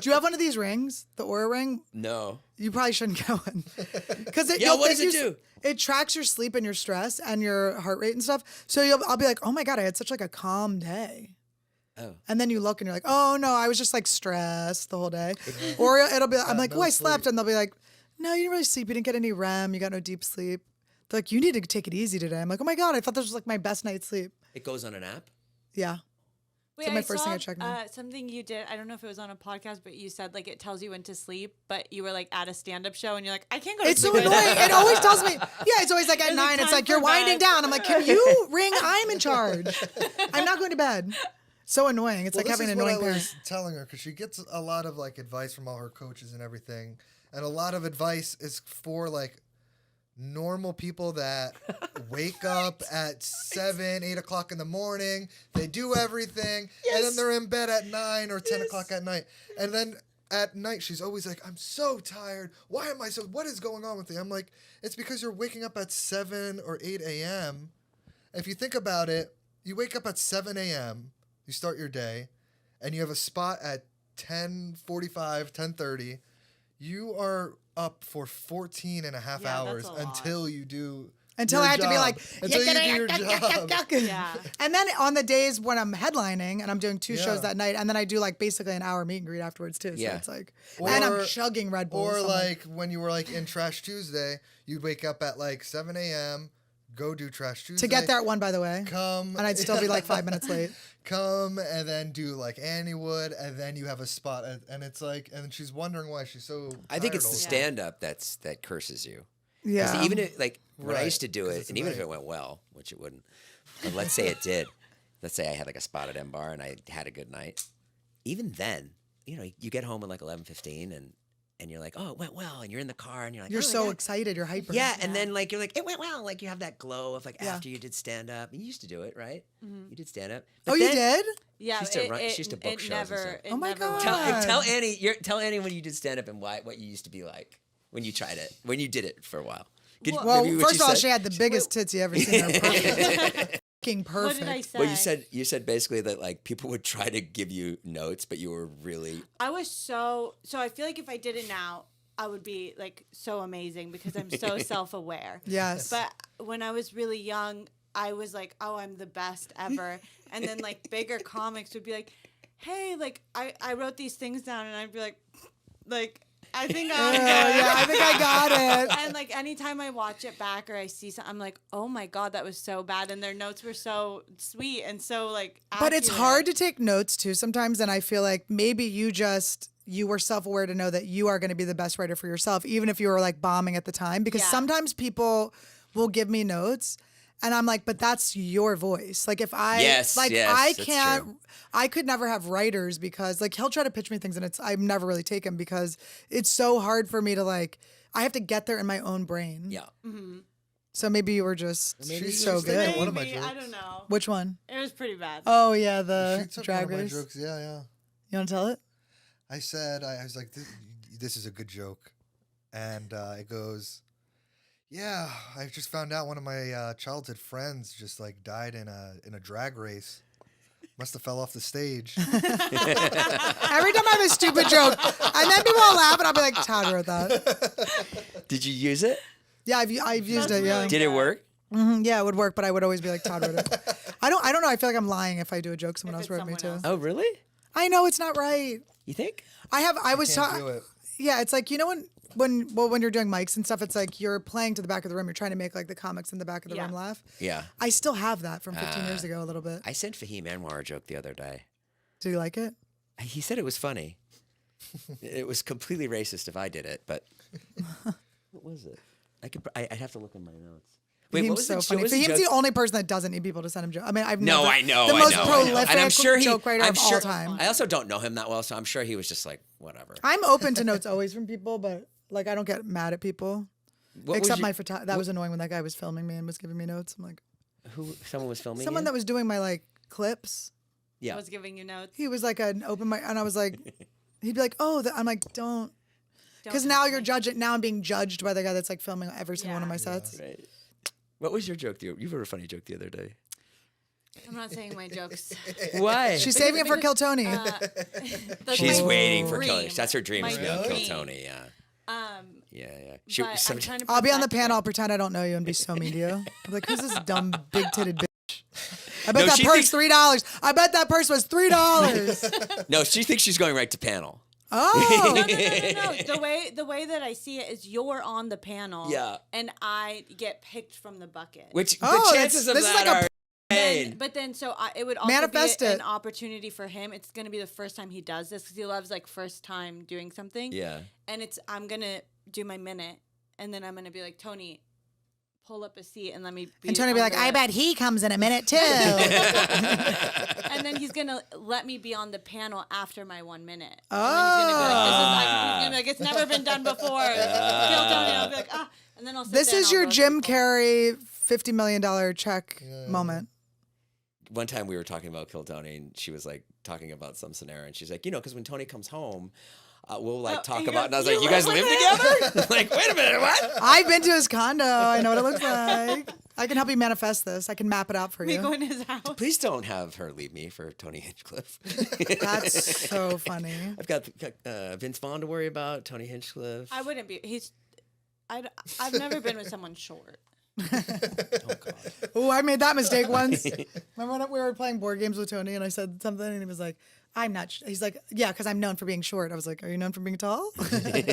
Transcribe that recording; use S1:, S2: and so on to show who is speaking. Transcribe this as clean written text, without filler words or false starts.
S1: Do you have one of these rings? The Oura ring?
S2: No.
S1: You probably shouldn't get one. Because
S2: what does it do?
S1: It tracks your sleep and your stress and your heart rate and stuff. So I'll be like, oh my God, I had such like a calm day.
S2: Oh.
S1: And then you look and you're like, oh no, I was just like stressed the whole day. Or it'll be, I'm like, I slept. And they'll be like, no, you didn't really sleep. You didn't get any REM. You got no deep sleep. They're like, you need to take it easy today. I'm like, oh my God, I thought this was like my best night's sleep.
S2: It goes on an app?
S1: Yeah.
S3: Wait,
S1: so my first thing I checked.
S3: Something you did, I don't know if it was on a podcast, but you said like it tells you when to sleep, but you were like at a stand-up show and you're like, I can't go to
S1: it's
S3: sleep.
S1: It's so annoying. It always tells me, it's always like at 9, it's like, you're winding down. I'm like, can you ring? I'm in charge. I'm not going to bed. So annoying. It's like having an annoying parent.
S4: I was telling her, because she gets a lot of like advice from all her coaches and everything. And a lot of advice is for like normal people that wake up at 7, 8 o'clock in the morning. They do everything, and then they're in bed at 9 or 10 o'clock at night. And then at night, she's always like, I'm so tired. Why am I so, what is going on with me? I'm like, it's because you're waking up at 7 or 8 a.m. If you think about it, you wake up at 7 a.m., you start your day, and you have a spot at 10:45, 10:30. You are up for 14 and a half hours until you do
S1: Until I had to be like,
S4: until you do your job.
S3: Yeah.
S1: And then on the days when I'm headlining and I'm doing 2 shows that night, and then I do like basically an hour meet and greet afterwards too. So it's like, and I'm chugging Red Bull.
S4: Or like when you were like in Trash Tuesday, you'd wake up at like 7 a.m., go do Trash Tuesday.
S1: To get there at 1, by the way.
S4: Come.
S1: And I'd still be like 5 minutes late.
S4: Come and then do like Annie would, and then you have a spot, and it's like, and she's wondering why she's so
S2: I think it's
S4: tired
S2: the stand-up that curses you.
S1: Yeah.
S2: Even if, like, when I used to do it, and even if it went well, which it wouldn't, but let's say it did. Let's say I had like a spot at M Bar and I had a good night. Even then, you get home at like 11:15 and you're like, oh, it went well. And you're in the car and you're like,
S1: you're so excited. You're hyper.
S2: Yeah. And then like, you're like, it went well. Like you have that glow of like after you did stand up. You used to do it, right? Mm-hmm. You did stand up.
S1: You did?
S3: Yeah.
S2: She used to book shows and stuff.
S1: Oh my God.
S2: Tell Annie when you did stand up and what you used to be like when you tried it, when you did it for a while.
S1: Well, first of all, she had the biggest tits you ever seen. Perfect. Perfect.
S3: What did I say?
S2: Well, you said basically that like people would try to give you notes, but you were really.
S3: I was so I feel like if I did it now, I would be like so amazing because I'm so self-aware.
S1: Yes.
S3: But when I was really young, I was like, oh, I'm the best ever. And then like bigger comics would be like, hey, like I wrote these things down, and I'd be like I think
S1: I think I got it.
S3: And like anytime I watch it back or I see something, I'm like, oh my God, that was so bad. And their notes were so sweet and so like accurate.
S1: But it's hard to take notes too sometimes. And I feel like maybe you were self-aware to know that you are going to be the best writer for yourself, even if you were like bombing at the time. Because sometimes people will give me notes and I'm like, but that's your voice. Like if I, I could never have writers because like he'll try to pitch me things and I've never really taken because it's so hard for me to like, I have to get there in my own brain.
S2: Yeah.
S3: Mm-hmm.
S1: So maybe you were just so good.
S4: One of my jokes.
S3: I don't know.
S1: Which one?
S3: It was pretty bad.
S1: Oh yeah, the drag
S4: one of
S1: race.
S4: my jokes. Yeah.
S1: You want to tell it?
S4: I said, I was like, this is a good joke. And it goes, yeah, I just found out one of my childhood friends just like died in a drag race. Must have fell off the stage.
S1: Every time I have a stupid joke, and then people will laugh, and I'll be like, Todd wrote that.
S2: Did you use it?
S1: Yeah, I've used it. Yeah.
S2: Did it work?
S1: Mm-hmm, yeah, it would work, but I would always be like, Todd wrote it. I don't know. I feel like I'm lying if I do a joke someone else wrote me too.
S2: Oh, really?
S1: I know it's not right.
S2: You think?
S4: I was talking.
S1: Yeah, it's like when you're doing mics and stuff, it's like you're playing to the back of the room. You're trying to make like the comics in the back of the room laugh.
S2: Yeah.
S1: I still have that from 15 years ago a little bit.
S2: I sent Fahim Anwar a joke the other day.
S1: Did you like it?
S2: He said it was funny. It was completely racist if I did it, but what was it? I'd have to look in my notes. Wait, what was
S1: so
S2: the,
S1: funny. Fahim's the only person that doesn't need people to send him jokes. I mean,
S2: I know.
S1: The most prolific
S2: and I'm sure
S1: joke writer of all time.
S2: I also don't know him that well, so I'm sure he was just like, whatever.
S1: I'm open to notes always from people, but like I don't get mad at people. Except my photographer. That was annoying when that guy was filming me and was giving me notes. I'm like,
S2: someone was filming
S1: someone
S2: you?
S1: that was doing my like clips.
S2: Yeah.
S3: Was giving you notes.
S1: He was like an open mic, and I was like, he'd be like, oh, I'm like, don't. Because now you're judging. Now I'm being judged by the guy that's like filming every single one of my sets.
S2: Right. What was your joke? You wrote a funny joke the other day.
S3: I'm not saying my jokes.
S2: Why?
S1: She's saving it for Kill Tony.
S3: That's
S2: She's
S3: my
S2: waiting for
S3: dream.
S2: Tony. That's her dream.
S3: My
S2: Is to be on Kill
S3: dream.
S2: Tony. Yeah. Yeah.
S3: But I'm trying to
S1: I'll be on the
S3: perfect
S1: panel,
S3: it.
S1: pretend I don't know you, and be so mean to you. I'm like, who's this dumb, big-titted bitch? I bet
S2: No,
S1: that
S2: she
S1: purse
S2: thinks-
S1: $3. I bet that purse was $3.
S2: No, she thinks she's going right to panel.
S1: Oh,
S3: No. The way that I see it is you're on the panel.
S2: Yeah.
S3: And I get picked from the bucket.
S2: Which
S1: Oh,
S2: the chances of
S1: this is
S2: that
S1: like a
S2: are insane.
S3: But then, it would also
S1: Manifest
S3: be
S1: it.
S3: an opportunity for him. It's going to be the first time he does this because he loves like first time doing something.
S2: Yeah.
S3: And I'm going to do my minute, and then I'm going to be like, Tony, pull up a seat and let me be
S1: and Tony be like, I bet he comes in a minute too.
S3: And then he's going to let me be on the panel after my 1 minute.
S1: Oh.
S3: And then he's going to be like, it's never been done before. Kill Tony. I'll be like, and then I'll sit
S1: This
S3: there and
S1: is
S3: I'll
S1: your
S3: roast
S1: Jim
S3: people.
S1: Carrey $50 million check moment.
S2: One time we were talking about Kill Tony, and she was like talking about some scenario, and she's like, because when Tony comes home, we'll like talk
S3: you
S2: about. And I was
S3: you
S2: like, you guys
S3: live
S2: live
S3: with
S2: together? Like, wait a minute, what?
S1: I've been to his condo. I know what it looks like. I can help you manifest this. I can map it out for
S3: Me
S1: you.
S3: going to his house.
S2: Please don't have her leave me for Tony Hinchcliffe.
S1: That's so funny.
S2: I've got Vince Vaughn to worry about. Tony Hinchcliffe.
S3: I wouldn't be. I've never been with someone short.
S2: Oh God.
S1: Oh, I made that mistake once. Remember when we were playing board games with Tony and I said something and he was like, I'm not. He's like, yeah, because I'm known for being short. I was like, are you known for being tall?